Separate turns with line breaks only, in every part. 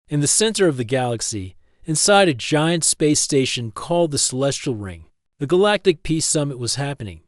In the center of the galaxy, inside a giant space station called the Celestial Ring, the Galactic Peace Summit was happening.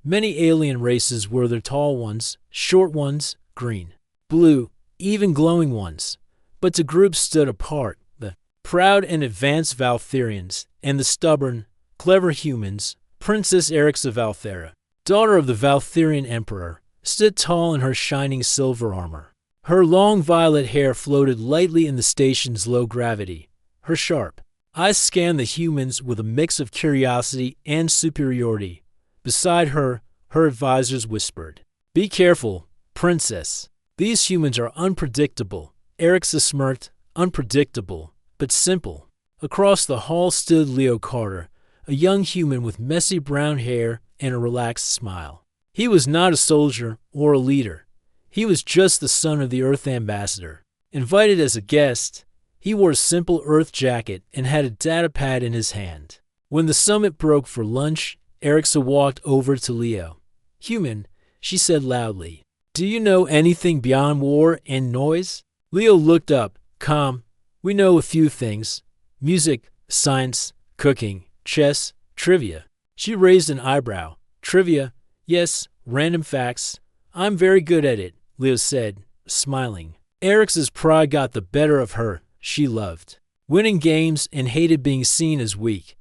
Many alien races were the tall ones, short ones, green, blue, even glowing ones. But two groups stood apart, the proud and advanced Valtherians and the stubborn, clever humans. Princess Erixa Valthera, daughter of the Valtherian Emperor, stood tall in her shining silver armor. Her long violet hair floated lightly in the station's low gravity. Her sharp eyes scanned the humans with a mix of curiosity and superiority. Beside her, her advisors whispered, "Be careful, Princess. These humans are unpredictable." Erixa smirked, "Unpredictable, but simple." Across the hall stood Leo Carter, a young human with messy brown hair and a relaxed smile. He was not a soldier or a leader. He was just the son of the Earth ambassador. Invited as a guest, he wore a simple Earth jacket and had a data pad in his hand. When the summit broke for lunch, Erixa walked over to Leo. "Human," she said loudly, "do you know anything beyond war and noise?" Leo looked up, calm. "We know a few things. Music, science, cooking, chess, trivia." She raised an eyebrow. "Trivia? Yes, random facts. I'm very good at it," Leo said, smiling. Erix's pride got the better of her. She loved winning games and hated being seen as weak.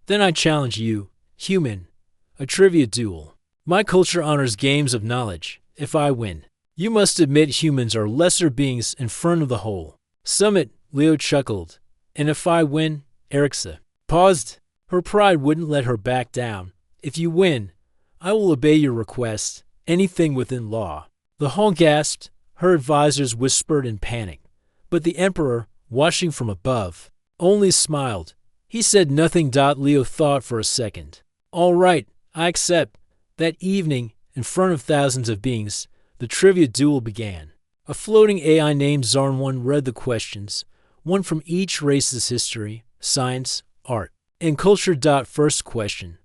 "Then I challenge you, human. A trivia duel. My culture honors games of knowledge. If I win, you must admit humans are lesser beings in front of the whole summit." Leo chuckled. "And if I win?" Erixa paused. Her pride wouldn't let her back down. "If you win, I will obey your request, anything within law." The hall gasped. Her advisors whispered in panic. But the Emperor, watching from above, only smiled. He said nothing. Leo thought for a second. "All right, I accept." That evening, in front of thousands of beings, the trivia duel began. A floating AI named Zarn-1 read the questions, one from each race's history, science, art, and culture. First question: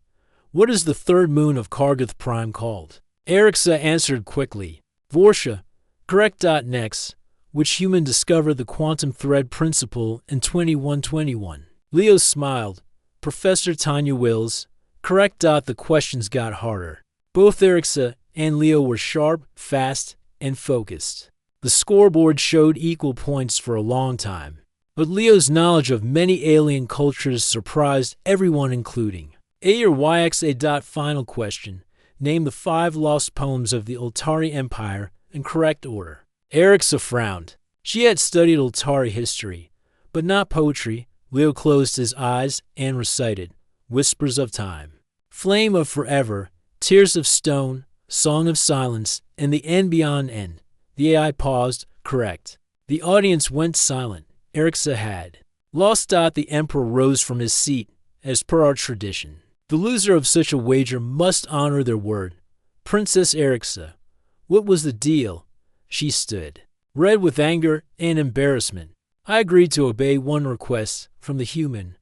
what is the third moon of Kargath Prime called? Erixa answered quickly. "Vorsha." Correct. Next: which human discovered the quantum thread principle in 2121? Leo smiled. "Professor Tanya Wills." Correct. The questions got harder. Both Erixa and Leo were sharp, fast, and focused. The scoreboard showed equal points for a long time. But Leo's knowledge of many alien cultures surprised everyone, including A or YXA. Final question: name the 5 lost poems of the Ultari Empire in correct order. Erixa frowned. She had studied Ultari history, but not poetry. Leo closed his eyes and recited Whispers of Time, Flame of Forever, Tears of Stone, Song of Silence, and The End Beyond End. The AI paused. Correct. The audience went silent. Erixa had lost. The Emperor rose from his seat, as per our tradition. The loser of such a wager must honor their word. Princess Erixa, what was the deal? She stood, red with anger and embarrassment. I agreed to obey one request from the human.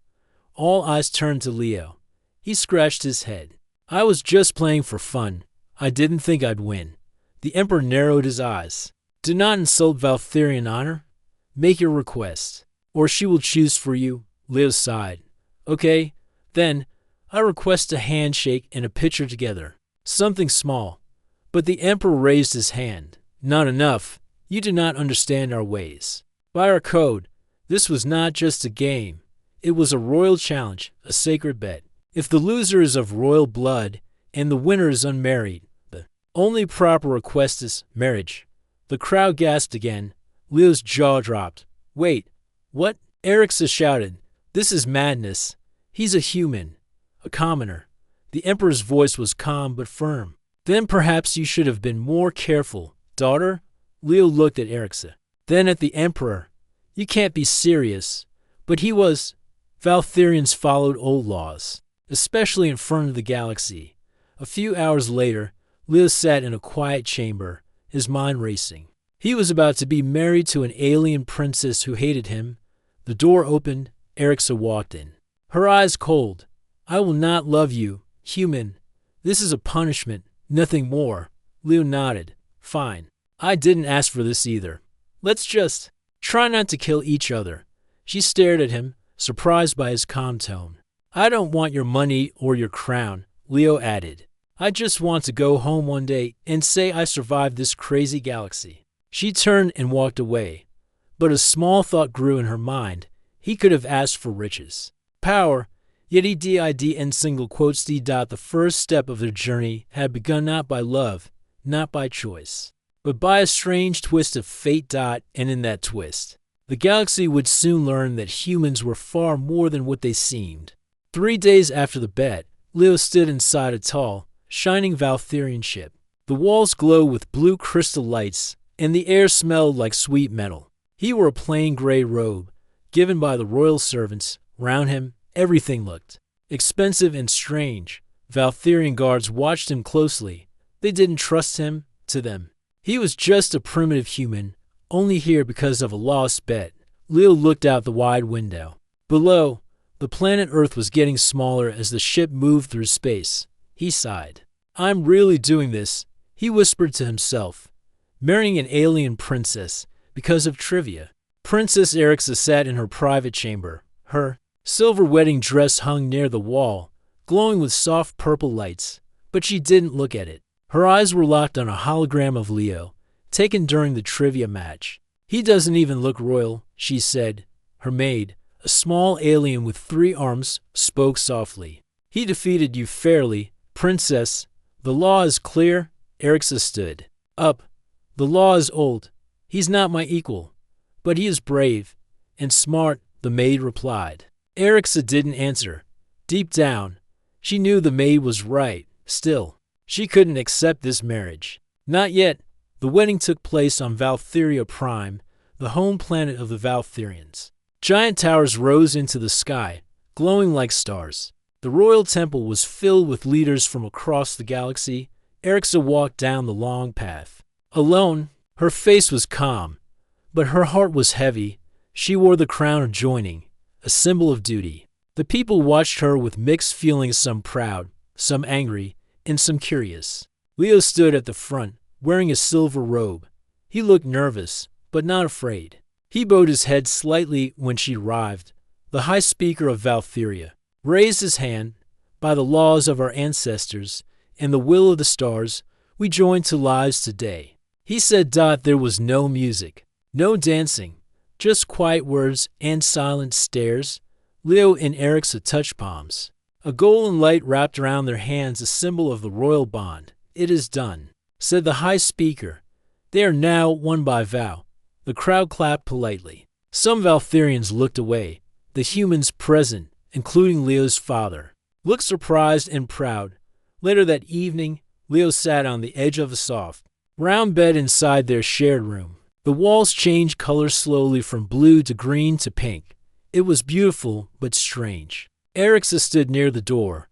All eyes turned to Leo. He scratched his head. I was just playing for fun. I didn't think I'd win. The Emperor narrowed his eyes. Do not insult Valtherian honor. Make your request, or she will choose for you. Leo sighed. Okay, then, I request a handshake and a picture together. Something small. But the Emperor raised his hand. Not enough. You do not understand our ways. By our code, this was not just a game. It was a royal challenge, a sacred bet. If the loser is of royal blood and the winner is unmarried, the only proper request is marriage. The crowd gasped again. Leo's jaw dropped. Wait, what? Erixa shouted. This is madness. He's a human, a commoner. The Emperor's voice was calm but firm. Then perhaps you should have been more careful, daughter. Leo looked at Erixa, then at the Emperor. You can't be serious. But he was. Valtherians followed old laws, especially in front of the galaxy. A few hours later, Leo sat in a quiet chamber, his mind racing. He was about to be married to an alien princess who hated him. The door opened. Erixa walked in, her eyes cold. I will not love you, human. This is a punishment, nothing more. Leo nodded. Fine. I didn't ask for this either. Let's just try not to kill each other. She stared at him, surprised by his calm tone. I don't want your money or your crown, Leo added. I just want to go home one day and say I survived this crazy galaxy. She turned and walked away, but a small thought grew in her mind. He could have asked for riches, power, yet he did in single quotes d. The first step of their journey had begun not by love, not by choice, but by a strange twist of fate. And in that twist, the galaxy would soon learn that humans were far more than what they seemed. 3 days after the bet, Leo stood inside a tall, shining Valtherian ship. The walls glowed with blue crystal lights, and the air smelled like sweet metal. He wore a plain gray robe, given by the royal servants. Round him, everything looked expensive and strange. Valtherian guards watched him closely. They didn't trust him. To them, he was just a primitive human, only here because of a lost bet. Leo looked out the wide window. Below, the planet Earth was getting smaller as the ship moved through space. He sighed. I'm really doing this, he whispered to himself. Marrying an alien princess because of trivia. Princess Erixa sat in her private chamber. Her silver wedding dress hung near the wall, glowing with soft purple lights, but she didn't look at it. Her eyes were locked on a hologram of Leo, taken during the trivia match. He doesn't even look royal, she said. Her maid, a small alien with 3 arms, spoke softly. He defeated you fairly, princess. The law is clear. Erixa stood up. The law is old. He's not my equal, but he is brave and smart, the maid replied. Erixa didn't answer. Deep down, she knew the maid was right. Still, she couldn't accept this marriage. Not yet. The wedding took place on Valtheria Prime, the home planet of the Valtherians. Giant towers rose into the sky, glowing like stars. The royal temple was filled with leaders from across the galaxy. Erixa walked down the long path. Alone, her face was calm, but her heart was heavy. She wore the crown of joining, a symbol of duty. The people watched her with mixed feelings, some proud, some angry, and some curious. Leo stood at the front, wearing a silver robe. He looked nervous, but not afraid. He bowed his head slightly when she arrived. The High Speaker of Valtheria raised his hand. By the laws of our ancestors and the will of the stars, we join to lives today. He said. There was no music, no dancing, just quiet words and silent stares. Leo and Erixa touched palms. A golden light wrapped around their hands, a symbol of the royal bond. It is done, said the High Speaker. They are now one by vow. The crowd clapped politely. Some Valtherians looked away. The humans present, including Leo's father, looked surprised and proud. Later that evening, Leo sat on the edge of a soft, round bed inside their shared room. The walls changed color slowly from blue to green to pink. It was beautiful but strange. Erixa stood near the door.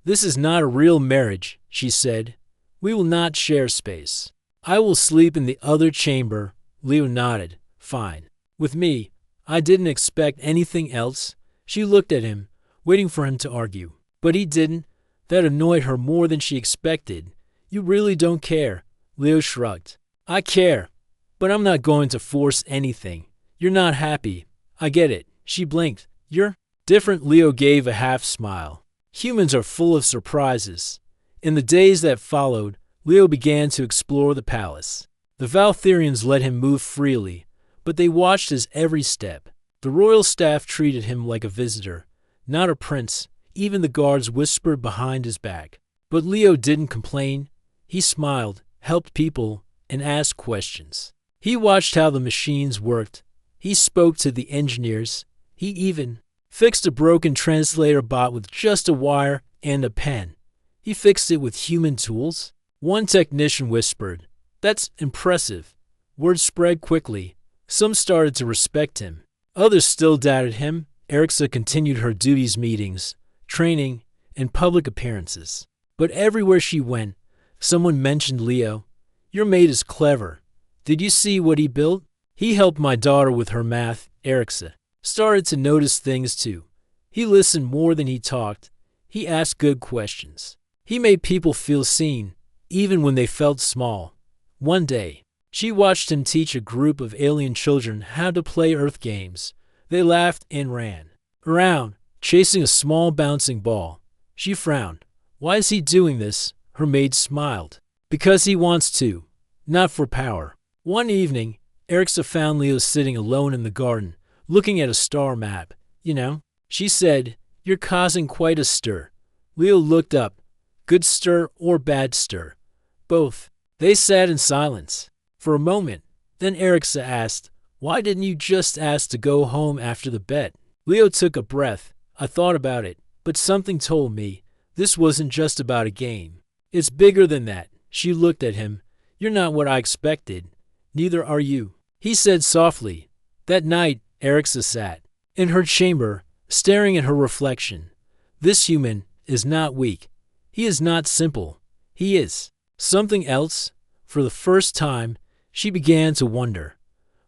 This is not a real marriage, she said. We will not share space. I will sleep in the other chamber. Leo nodded. Fine. With me. I didn't expect anything else. She looked at him, waiting for him to argue. But he didn't. That annoyed her more than she expected. You really don't care. Leo shrugged. I care, but I'm not going to force anything. You're not happy. I get it. She blinked. You're different. Leo gave a half smile. Humans are full of surprises. In the days that followed, Leo began to explore the palace. The Valtherians let him move freely, but they watched his every step. The royal staff treated him like a visitor, not a prince. Even the guards whispered behind his back. But Leo didn't complain. He smiled, helped people, and asked questions. He watched how the machines worked. He spoke to the engineers. He even fixed a broken translator bot with just a wire and a pen. He fixed it with human tools. One technician whispered, "That's impressive." Word spread quickly. Some started to respect him. Others still doubted him. Erixa continued her duties, meetings, training, and public appearances. But everywhere she went, someone mentioned Leo. Your maid is clever. Did you see what he built? He helped my daughter with her math. Erixa started to notice things too. He listened more than he talked. He asked good questions. He made people feel seen, even when they felt small. One day, she watched him teach a group of alien children how to play Earth games. They laughed and ran around, chasing a small bouncing ball. She frowned. Why is he doing this? Her maid smiled. Because he wants to, not for power. One evening, Erixa found Leo sitting alone in the garden, looking at a star map. You know, she said, you're causing quite a stir. Leo looked up. Good stir or bad stir? Both. They sat in silence for a moment. Then Erixa asked, why didn't you just ask to go home after the bet? Leo took a breath. I thought about it, but something told me this wasn't just about a game. It's bigger than that. She looked at him. You're not what I expected. Neither are you, he said softly. That night, Erixa sat in her chamber, staring at her reflection. This human is not weak. He is not simple. He is something else. For the first time, she began to wonder.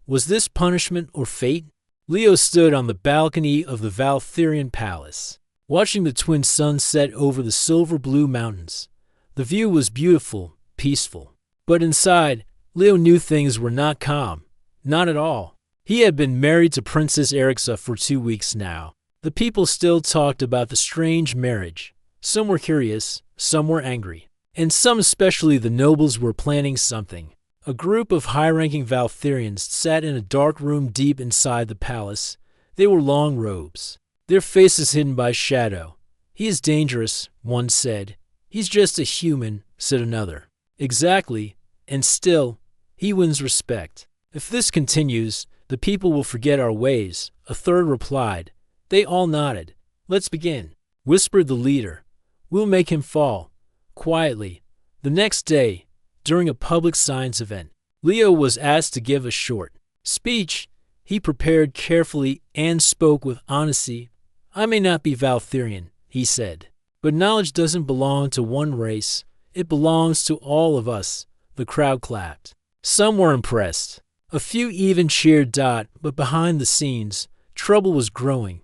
Was this punishment or fate? Leo stood on the balcony of the Valtherian Palace, watching the twin suns set over the silver-blue mountains. The view was beautiful, peaceful. But inside, Leo knew things were not calm. Not at all. He had been married to Princess Erixa for 2 weeks now. The people still talked about the strange marriage. Some were curious, some were angry, and some, especially the nobles, were planning something. A group of high-ranking Valtherians sat in a dark room deep inside the palace. They wore long robes, their faces hidden by shadow. He is dangerous, one said. He's just a human, said another. Exactly, and still, he wins respect. If this continues, the people will forget our ways, a third replied. They all nodded. Let's begin, whispered the leader. We'll make him fall. Quietly. The next day, during a public science event, Leo was asked to give a short speech. He prepared carefully and spoke with honesty. I may not be Valtherian, he said, but knowledge doesn't belong to one race. It belongs to all of us. The crowd clapped. Some were impressed. A few even cheered. But behind the scenes, trouble was growing.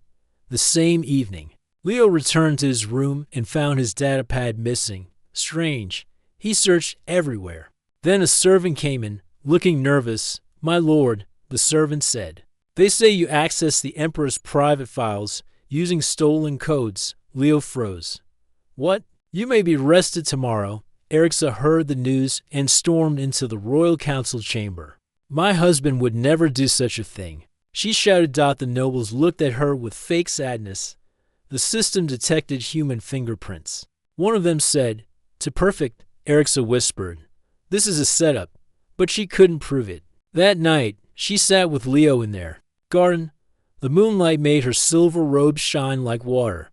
The same evening, Leo returned to his room and found his datapad missing. Strange. He searched everywhere. Then a servant came in, looking nervous. My lord, the servant said. They say you accessed the Emperor's private files using stolen codes. Leo froze. What? You may be arrested tomorrow. Erixa heard the news and stormed into the royal council chamber. My husband would never do such a thing. She shouted. The nobles looked at her with fake sadness. The system detected human fingerprints. One of them said, "To perfect," Erixa whispered. This is a setup, but she couldn't prove it. That night, she sat with Leo in their garden. The moonlight made her silver robe shine like water.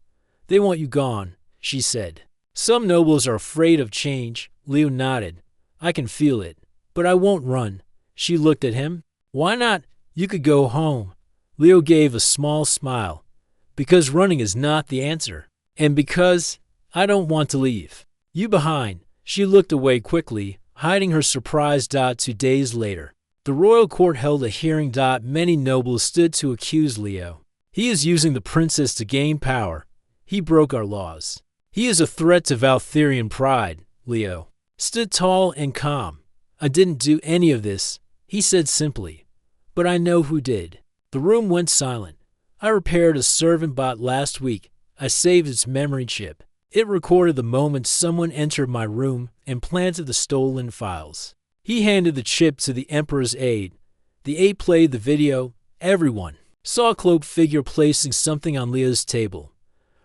They want you gone, she said. Some nobles are afraid of change. Leo nodded. I can feel it, but I won't run. She looked at him. Why not? You could go home. Leo gave a small smile. Because running is not the answer. And because I don't want to leave you behind. She looked away quickly, hiding her surprise. 2 days later, the royal court held a hearing. Many nobles stood to accuse Leo. He is using the princess to gain power. He broke our laws. He is a threat to Valtherian pride. Leo stood tall and calm. I didn't do any of this, he said simply. But I know who did. The room went silent. I repaired a servant bot last week. I saved its memory chip. It recorded the moment someone entered my room and planted the stolen files. He handed the chip to the Emperor's aide. The aide played the video. Everyone saw a cloaked figure placing something on Leo's table.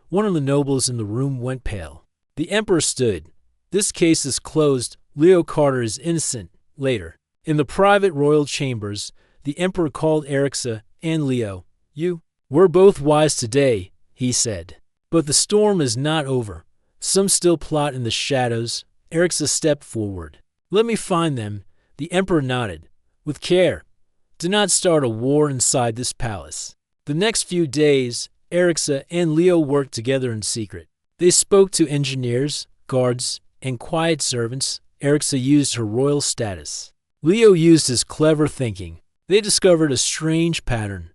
One of the nobles in the room went pale. The Emperor stood. This case is closed. Leo Carter is innocent. Later, in the private royal chambers, the Emperor called Erixa and Leo. You were both wise today, he said. But the storm is not over. Some still plot in the shadows. Erixa stepped forward. Let me find them. The Emperor nodded. With care. Do not start a war inside this palace. The next few days, Erixa and Leo worked together in secret. They spoke to engineers, guards, and quiet servants. Erixa used her royal status. Leo used his clever thinking. They discovered a strange pattern.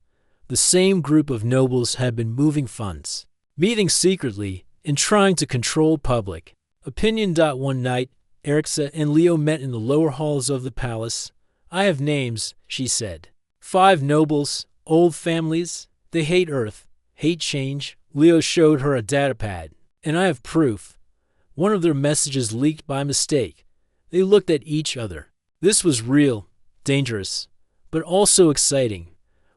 The same group of nobles had been moving funds, meeting secretly, and trying to control public opinion. One night, Erixa and Leo met in the lower halls of the palace. I have names, she said. 5 nobles, old families. They hate Earth, hate change. Leo showed her a datapad, and I have proof. One of their messages leaked by mistake. They looked at each other. This was real, dangerous, but also exciting.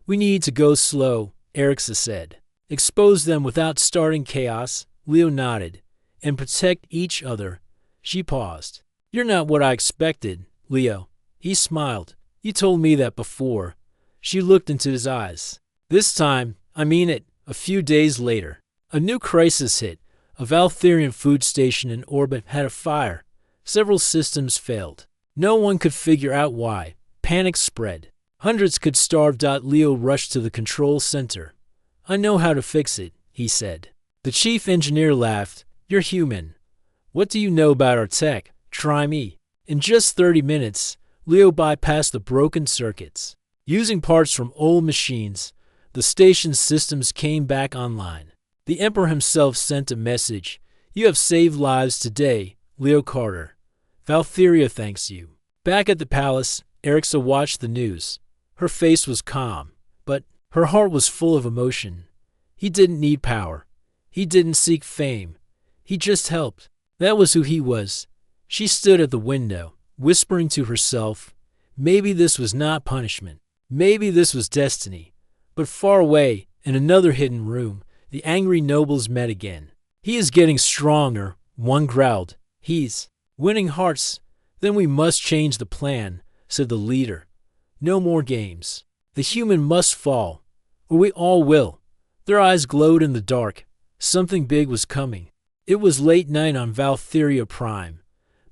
We need to go slow, Erixa said. Expose them without starting chaos, Leo nodded, and protect each other. She paused. You're not what I expected, Leo. He smiled. You told me that before. She looked into his eyes. This time, I mean it. A few days later, a new crisis hit. A Valtherian food station in orbit had a fire. Several systems failed. No one could figure out why. Panic spread. Hundreds could starve. Leo rushed to the control center. I know how to fix it, he said. The chief engineer laughed. You're human. What do you know about our tech? Try me. In just 30 minutes, Leo bypassed the broken circuits. Using parts from old machines, the station's systems came back online. The Emperor himself sent a message. You have saved lives today, Leo Carter. Valtheria thanks you. Back at the palace, Erixa watched the news. Her face was calm, but her heart was full of emotion. He didn't need power. He didn't seek fame. He just helped. That was who he was. She stood at the window, whispering to herself, maybe this was not punishment. Maybe this was destiny. But far away, in another hidden room, the angry nobles met again. He is getting stronger, one growled. He's winning hearts. Then we must change the plan, said the leader. No more games. The human must fall, or we all will. Their eyes glowed in the dark. Something big was coming. It was late night on Valtheria Prime.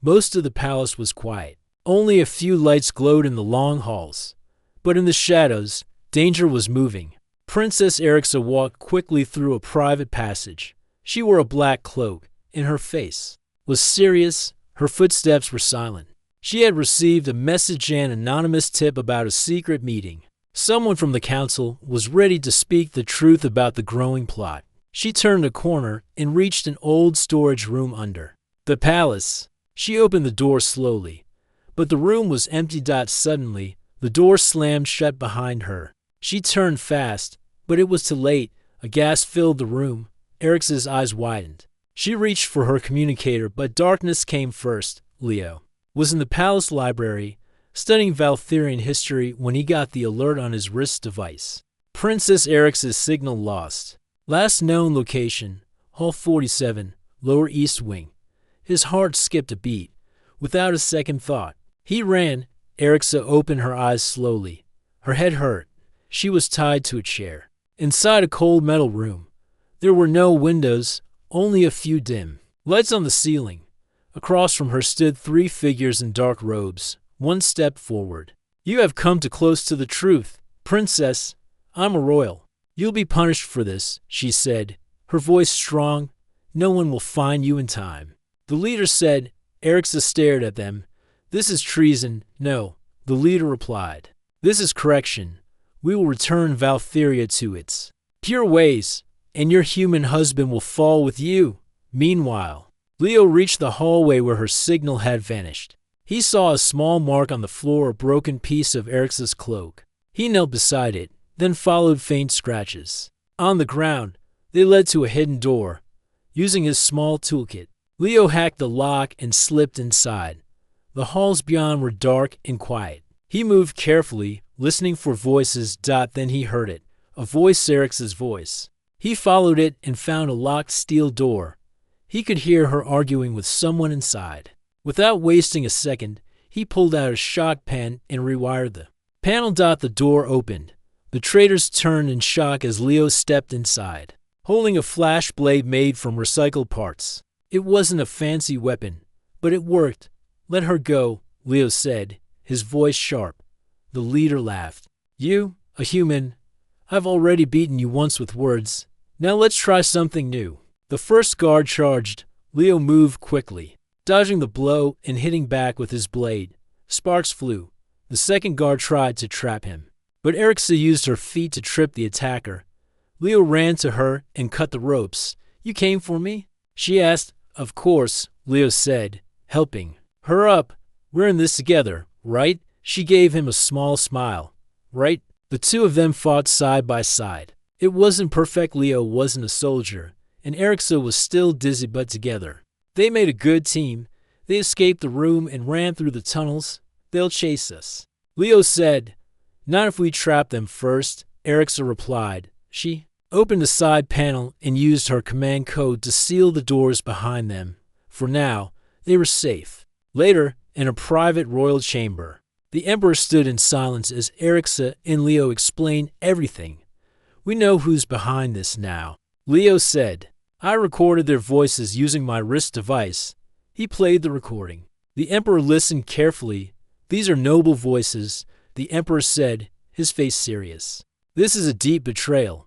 Most of the palace was quiet. Only a few lights glowed in the long halls. But in the shadows, danger was moving. Princess Erixa walked quickly through a private passage. She wore a black cloak, and her face was serious. Her footsteps were silent. She had received a message and anonymous tip about a secret meeting. Someone from the council was ready to speak the truth about the growing plot. She turned a corner and reached an old storage room under the palace. She opened the door slowly, but the room was empty. Suddenly, the door slammed shut behind her. She turned fast, but it was too late. A gas filled the room. Erix's eyes widened. She reached for her communicator, but darkness came first. Leo was in the palace library, studying Valtherian history when he got the alert on his wrist device. Princess Erix's signal lost. Last known location, Hall 47, Lower East Wing. His heart skipped a beat. Without a second thought, he ran. Erixa opened her eyes slowly. Her head hurt. She was tied to a chair. Inside a cold metal room, there were no windows, only a few dim lights on the ceiling. Across from her stood three figures in dark robes. One stepped forward. You have come too close to the truth, Princess. I'm a royal. You'll be punished for this, she said, her voice strong. No one will find you in time. The leader said. Erixa stared at them. This is treason. No, the leader replied. This is correction. We will return Valtheria to its pure ways, and your human husband will fall with you. Meanwhile, Leo reached the hallway where her signal had vanished. He saw a small mark on the floor, a broken piece of Erix's cloak. He knelt beside it, then followed faint scratches. On the ground, they led to a hidden door. Using his small toolkit, Leo hacked the lock and slipped inside. The halls beyond were dark and quiet. He moved carefully, listening for voices. Then he heard it, a voice, Erix's voice. He followed it and found a locked steel door. He could hear her arguing with someone inside. Without wasting a second, he pulled out a shot pen and rewired the panel. The door opened. The traitors turned in shock as Leo stepped inside, holding a flash blade made from recycled parts. It wasn't a fancy weapon, but it worked. Let her go, Leo said, his voice sharp. The leader laughed. You, a human, I've already beaten you once with words. Now let's try something new. The first guard charged. Leo moved quickly, dodging the blow and hitting back with his blade. Sparks flew. The second guard tried to trap him, but Erixa used her feet to trip the attacker. Leo ran to her and cut the ropes. You came for me? She asked. Of course, Leo said, helping her up. We're in this together, right? She gave him a small smile. Right? The two of them fought side by side. It wasn't perfect. Leo wasn't a soldier, and Erixa was still dizzy, but together they made a good team. They escaped the room and ran through the tunnels. They'll chase us, Leo said. Not if we trap them first, Erixa replied. She opened a side panel and used her command code to seal the doors behind them. For now, they were safe. Later, in a private royal chamber, the Emperor stood in silence as Erixa and Leo explained everything. We know who's behind this now, Leo said. I recorded their voices using my wrist device. He played the recording. The Emperor listened carefully. These are noble voices, the Emperor said, his face serious. This is a deep betrayal.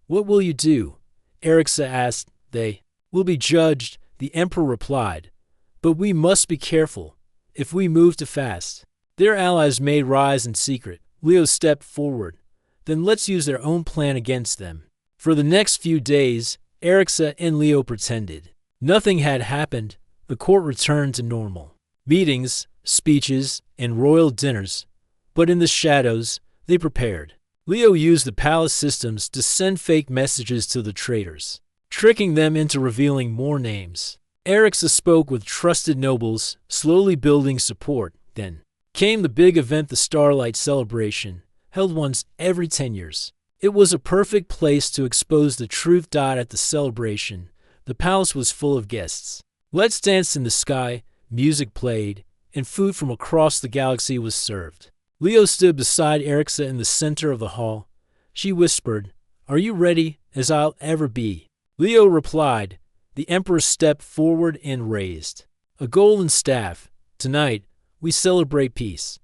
What will you do? Erixa asked. They will be judged, the Emperor replied. But we must be careful. If we move too fast, their allies may rise in secret. Leo stepped forward. Then let's use their own plan against them. For the next few days, Erixa and Leo pretended nothing had happened. The court returned to normal. Meetings, speeches, and royal dinners. But in the shadows, they prepared. Leo used the palace systems to send fake messages to the traitors, tricking them into revealing more names. Erixa spoke with trusted nobles, slowly building support. Then came the big event, the Starlight Celebration, held once every 10 years. It was a perfect place to expose the truth. At the celebration, the palace was full of guests. Let's dance in the sky, music played, and food from across the galaxy was served. Leo stood beside Erixa in the center of the hall. She whispered, Are you ready as I'll ever be? Leo replied. The Emperor stepped forward and raised a golden staff. Tonight, we celebrate peace.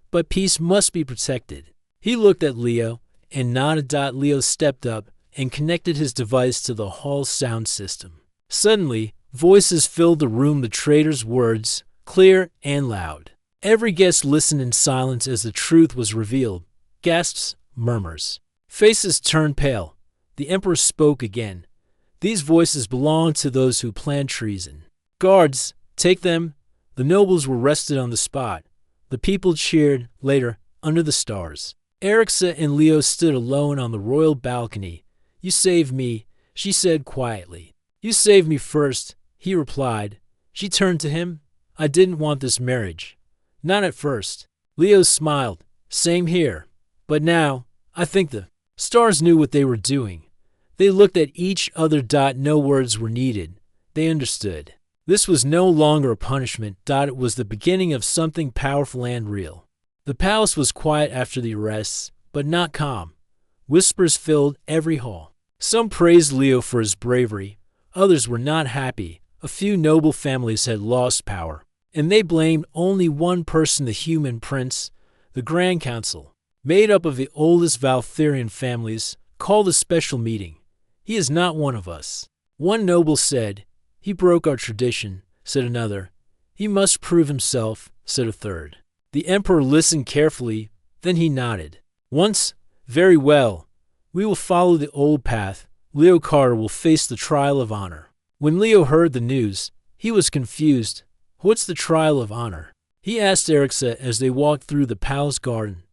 But peace must be protected. He looked at Leo and nodded. Leo stepped up and connected his device to the hall's sound system. Suddenly, voices filled the room, the traitors' words, clear and loud. Every guest listened in silence as the truth was revealed. Gasps, murmurs. Faces turned pale. The Emperor spoke again. These voices belong to those who planned treason. Guards, take them. The nobles were arrested on the spot. The people cheered. Later, under the stars, Erixa and Leo stood alone on the royal balcony. You saved me, she said quietly. You saved me first, he replied. She turned to him. I didn't want this marriage. Not at first. Leo smiled. Same here. But now, I think the stars knew what they were doing. They looked at each other. No words were needed. They understood. This was no longer a punishment. It was the beginning of something powerful and real. The palace was quiet after the arrests, but not calm. Whispers filled every hall. Some praised Leo for his bravery. Others were not happy. A few noble families had lost power, and they blamed only one person, the human prince. The Grand Council, made up of the oldest Valtherian families, called a special meeting. He is not one of us. One noble said. He broke our tradition, said another. He must prove himself, said a third. The Emperor listened carefully, then he nodded. Once, very well. We will follow the old path. Leo Carter will face the trial of honor. When Leo heard the news, he was confused. What's the trial of honor? He asked Erixa as they walked through the palace garden.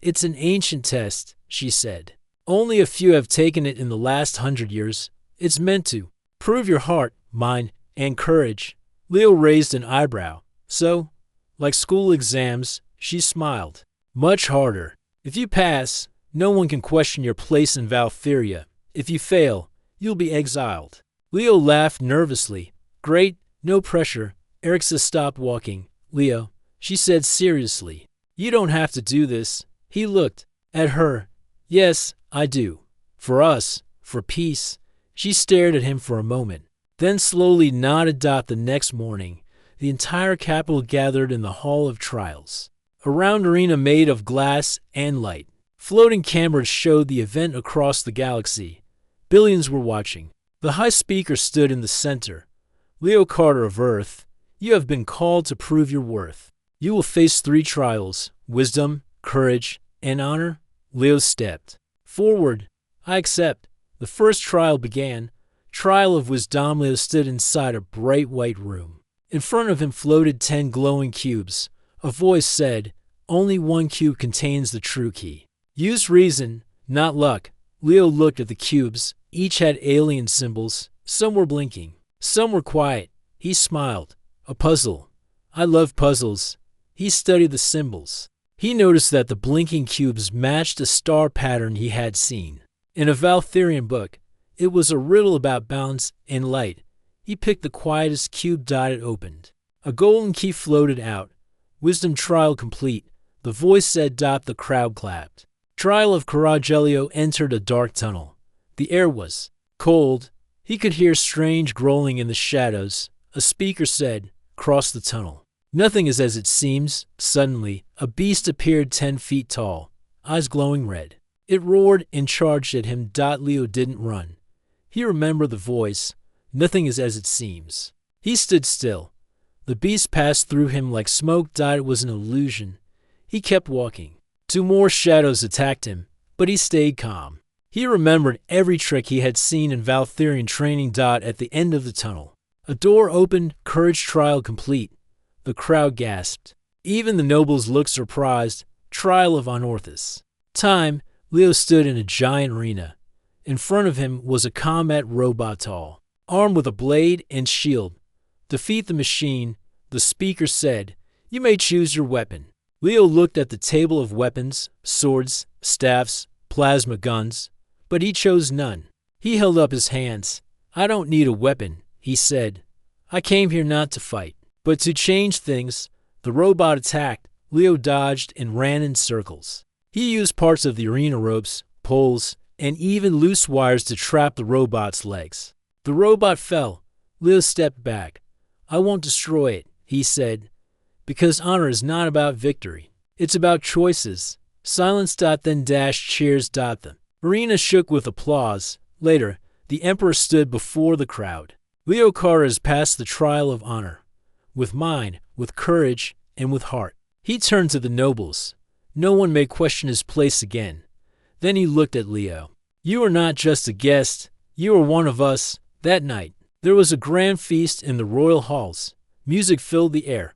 It's an ancient test, she said. Only a few have taken it in the last 100 years. It's meant to prove your heart, mind, and courage. Leo raised an eyebrow. So, like school exams, she smiled. Much harder. If you pass, no one can question your place in Valtheria. If you fail, you'll be exiled. Leo laughed nervously. Great, no pressure. Erixa stopped walking. Leo, she said seriously. You don't have to do this. He looked at her. Yes, I do. For us, for peace. She stared at him for a moment, then slowly nodded. The next morning, the entire capital gathered in the Hall of Trials. A round arena made of glass and light. Floating cameras showed the event across the galaxy. Billions were watching. The High Speaker stood in the center. Leo Carter of Earth, you have been called to prove your worth. You will face 3 trials: wisdom, courage, and honor. Leo stepped forward. I accept. The first trial began. Trial of wisdom. Leo stood inside a bright white room. In front of him floated 10 glowing cubes. A voice said, only one cube contains the true key. Use reason, not luck. Leo looked at the cubes. Each had alien symbols. Some were blinking. Some were quiet. He smiled. A puzzle. I love puzzles. He studied the symbols. He noticed that the blinking cubes matched a star pattern he had seen in a Valtherian book. It was a riddle about balance and light. He picked the quietest cube dot it opened. A golden key floated out. Wisdom trial complete. The voice said. The crowd clapped. Trial of Caragelio entered a dark tunnel. The air was cold. He could hear strange growling in the shadows. A speaker said, "Cross the tunnel. Nothing is as it seems." Suddenly, a beast appeared 10 feet tall, eyes glowing red. It roared and charged at him. Leo didn't run. He remembered the voice. Nothing is as it seems. He stood still. The beast passed through him like smoke. It was an illusion. He kept walking. 2 more shadows attacked him, but he stayed calm. He remembered every trick he had seen in Valtherian training. At the end of the tunnel, a door opened. Courage trial complete. The crowd gasped. Even the nobles looked surprised. Trial of Unorthus. Time. Leo stood in a giant arena. In front of him was a combat robot tall, armed with a blade and shield. Defeat the machine, the speaker said. You may choose your weapon. Leo looked at the table of weapons, swords, staffs, plasma guns, but he chose none. He held up his hands. I don't need a weapon, he said. I came here not to fight, but to change things. The robot attacked. Leo dodged and ran in circles. He used parts of the arena ropes, poles, and even loose wires to trap the robot's legs. The robot fell. Leo stepped back. I won't destroy it, he said, because honor is not about victory. It's about choices. Silence. Then cheers. The arena shook with applause. Later, the emperor stood before the crowd. Leo has passed the trial of honor. With mind, with courage, and with heart. He turned to the nobles. No one may question his place again. Then he looked at Leo. You are not just a guest. You are one of us. That night, there was a grand feast in the royal halls. Music filled the air.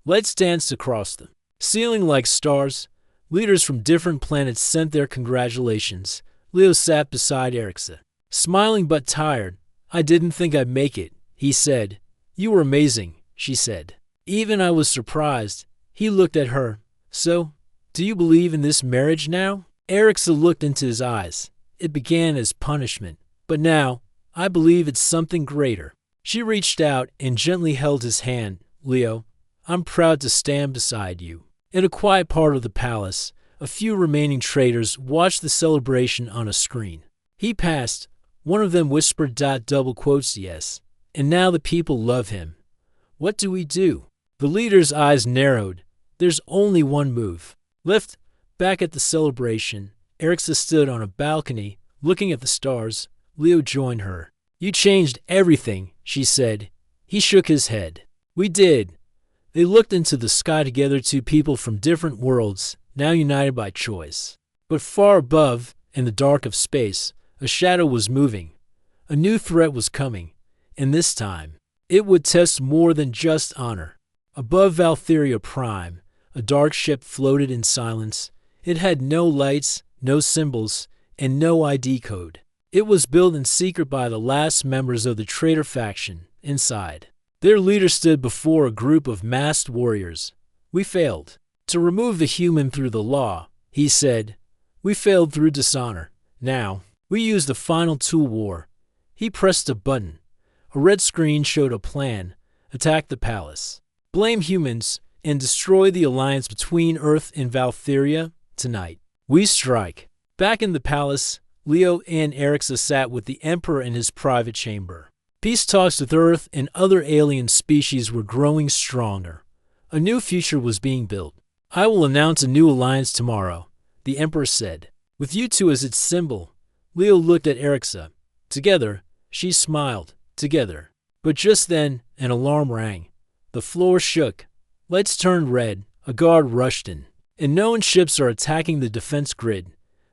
Lights danced across them. Ceiling like stars, leaders from different planets sent their congratulations. Leo sat beside Erixa, smiling but tired. I didn't think I'd make it, he said. You were amazing, she said. Even I was surprised. He looked at her. So, do you believe in this marriage now? Erixa looked into his eyes. It began as punishment, but now, I believe it's something greater. She reached out and gently held his hand. Leo, I'm proud to stand beside you. In a quiet part of the palace, a few remaining traders watched the celebration on a screen. He passed. One of them whispered. Yes. And now the people love him. What do we do? The leader's eyes narrowed. There's only one move. Left. Back at the celebration, Erixa stood on a balcony, looking at the stars. Leo joined her. You changed everything, she said. He shook his head. We did. They looked into the sky together, 2 people from different worlds, now united by choice. But far above, in the dark of space, a shadow was moving. A new threat was coming, and this time, it would test more than just honor. Above Valtheria Prime, a dark ship floated in silence. It had no lights, no symbols, and no ID code. It was built in secret by the last members of the traitor faction. Inside, their leader stood before a group of masked warriors. We failed to remove the human through the law, he said. We failed through dishonor. Now, we use the final tool war. He pressed a button. A red screen showed a plan. Attack the palace. Blame humans and destroy the alliance between Earth and Valtheria tonight. We strike. Back in the palace, Leo and Erixa sat with the Emperor in his private chamber. Peace talks with Earth and other alien species were growing stronger. A new future was being built. I will announce a new alliance tomorrow, the Emperor said. With you two as its symbol. Leo looked at Erixa. Together, she smiled. Together. But just then, an alarm rang. The floor shook. Lights turned red. A guard rushed in. Unknown ships are attacking the defense grid.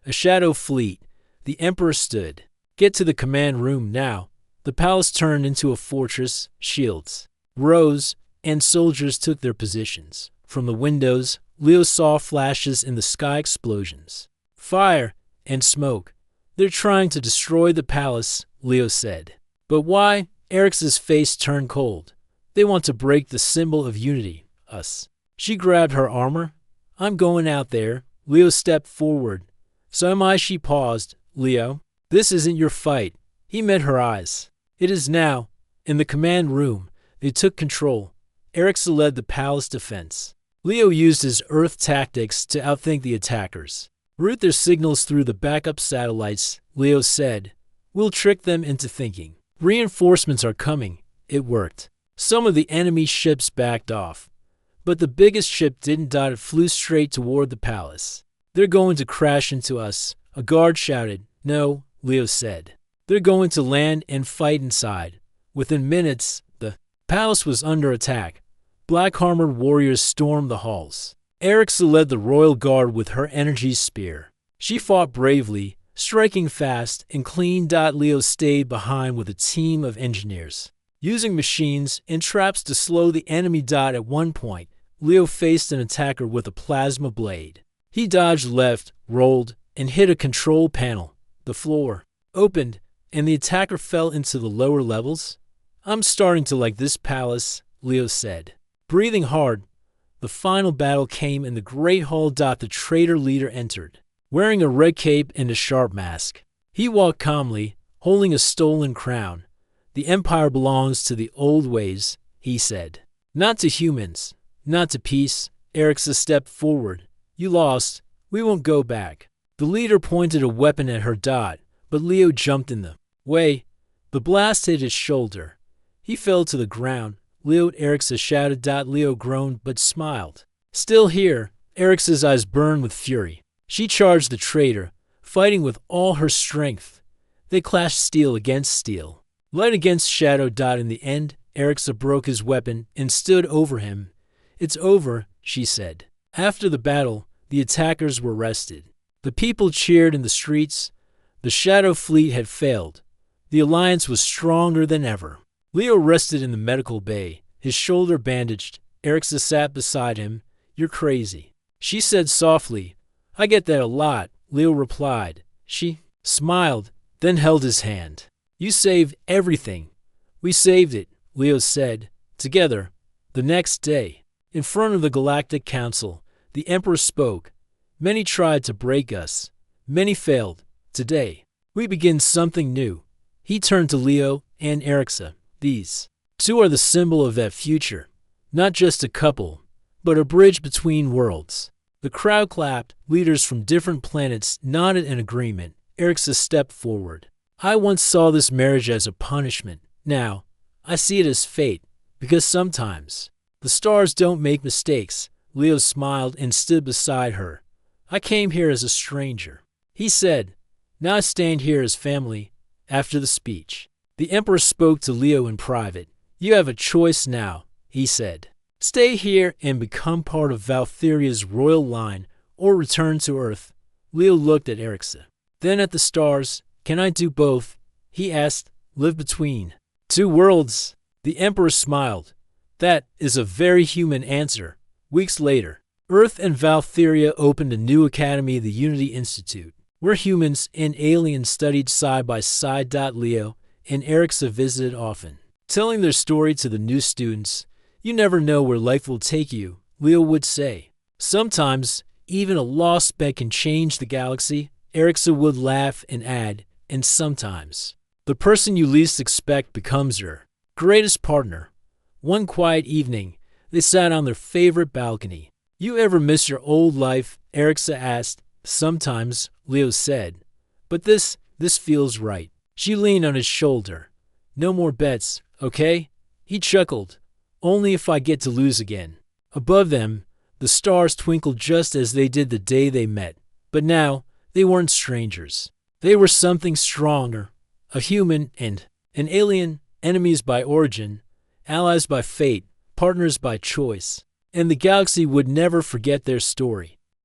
A shadow fleet. The Emperor stood. Get to the command room now. The palace turned into a fortress. Shields rose, and soldiers took their positions. From the windows, Leo saw flashes in the sky, explosions, fire, and smoke. They're trying to destroy the palace, Leo said. But why? Eric's face turned cold. They want to break the symbol of unity, us. She grabbed her armor. I'm going out there. Leo stepped forward. So am I, she paused. Leo, this isn't your fight. He met her eyes. It is now. In the command room, they took control. Eric led the palace defense. Leo used his Earth tactics to outthink the attackers. Route their signals through the backup satellites, Leo said. We'll trick them into thinking. Reinforcements are coming. It worked. Some of the enemy ships backed off. But the biggest ship didn't die. It flew straight toward the palace. They're going to crash into us, a guard shouted. No, Leo said. They're going to land and fight inside. Within minutes, the palace was under attack. Black-armored warriors stormed the halls. Erixa led the royal guard with her energy spear. She fought bravely, striking fast and clean. Leo stayed behind with a team of engineers, using machines and traps to slow the enemy. At one point, Leo faced an attacker with a plasma blade. He dodged left, rolled, and hit a control panel. The floor opened, and the attacker fell into the lower levels. I'm starting to like this palace, Leo said. Breathing hard, the final battle came in the Great Hall. The traitor leader entered, wearing a red cape and a sharp mask. He walked calmly, holding a stolen crown. The Empire belongs to the old ways, he said. Not to humans, not to peace. Erixa stepped forward. You lost. We won't go back. The leader pointed a weapon at her. But Leo jumped in the way. The blast hit his shoulder. He fell to the ground. Leo, Erixa shouted. Leo groaned but smiled. Still here, Erixa's eyes burned with fury. She charged the traitor, fighting with all her strength. They clashed steel against steel, light against shadow. In the end, Erixa broke his weapon and stood over him. It's over, she said. After the battle, the attackers were arrested. The people cheered in the streets. The Shadow Fleet had failed. The Alliance was stronger than ever. Leo rested in the medical bay, his shoulder bandaged. Erixa sat beside him. You're crazy, she said softly. I get that a lot, Leo replied. She smiled, then held his hand. You saved everything. We saved it, Leo said. Together. The next day, in front of the Galactic Council, the Emperor spoke. Many tried to break us. Many failed. Today, we begin something new. He turned to Leo and Erixa. These two are the symbol of that future. Not just a couple, but a bridge between worlds. The crowd clapped. Leaders from different planets nodded in agreement. Erixa stepped forward. I once saw this marriage as a punishment. Now, I see it as fate, because sometimes the stars don't make mistakes. Leo smiled and stood beside her. I came here as a stranger, he said. Now I stand here as family. After the speech, the Emperor spoke to Leo in private. You have a choice now, he said. Stay here and become part of Valtheria's royal line, or return to Earth. Leo looked at Erixa, then at the stars. Can I do both? He asked. Live between two worlds. The Emperor smiled. That is a very human answer. Weeks later, Earth and Valtheria opened a new academy, the Unity Institute, where humans and aliens studied side by side. Leo and Erixa visited often, telling their story to the new students. You never know where life will take you, Leo would say. Sometimes, even a lost speck can change the galaxy, Erixa would laugh and add, and sometimes, the person you least expect becomes your greatest partner. One quiet evening, they sat on their favorite balcony. You ever miss your old life? Erixa asked. Sometimes, Leo said. But this feels right. She leaned on his shoulder. No more bets, okay? He chuckled. Only if I get to lose again. Above them, the stars twinkled just as they did the day they met. But now, they weren't strangers. They were something stronger. A human and an alien, enemies by origin, allies by fate, partners by choice. And the galaxy would never forget their story.